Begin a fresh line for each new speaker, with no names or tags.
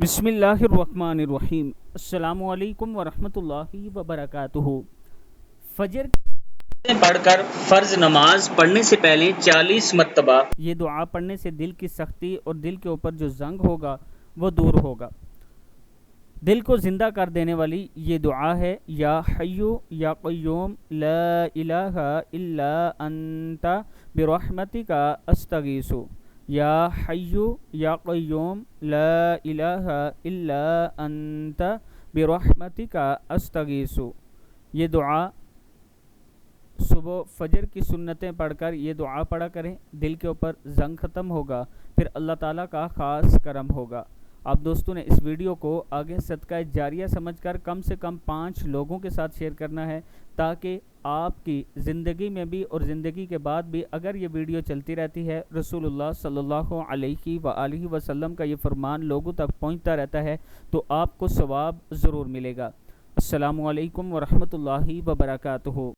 بسم اللہ الرحمن الرحیم۔ السلام علیکم ورحمۃ اللہ وبرکاتہ۔ فجر
پڑھ کر فرض نماز پڑھنے سے پہلے 40 مرتبہ
یہ دعا پڑھنے سے دل کی سختی اور دل کے اوپر جو زنگ ہوگا وہ دور ہوگا۔ دل کو زندہ کر دینے والی یہ دعا ہے، یا حیو یا قیوم لا الہ الا انت برحمتک استغیث، یا حیو یا قیوم لا الہ الا انت برحمتک استغیث۔ یہ دعا صبح فجر کی سنتیں پڑھ کر یہ دعا پڑھا کریں، دل کے اوپر زنگ ختم ہوگا، پھر اللہ تعالیٰ کا خاص کرم ہوگا۔ آپ دوستوں نے اس ویڈیو کو آگے صدقہ جاریہ سمجھ کر کم سے کم 5 لوگوں کے ساتھ شیئر کرنا ہے، تاکہ آپ کی زندگی میں بھی اور زندگی کے بعد بھی اگر یہ ویڈیو چلتی رہتی ہے، رسول اللہ صلی اللہ علیہ وآلہ وسلم کا یہ فرمان لوگوں تک پہنچتا رہتا ہے تو آپ کو ثواب ضرور ملے گا۔ السلام علیکم ورحمۃ اللہ وبرکاتہ۔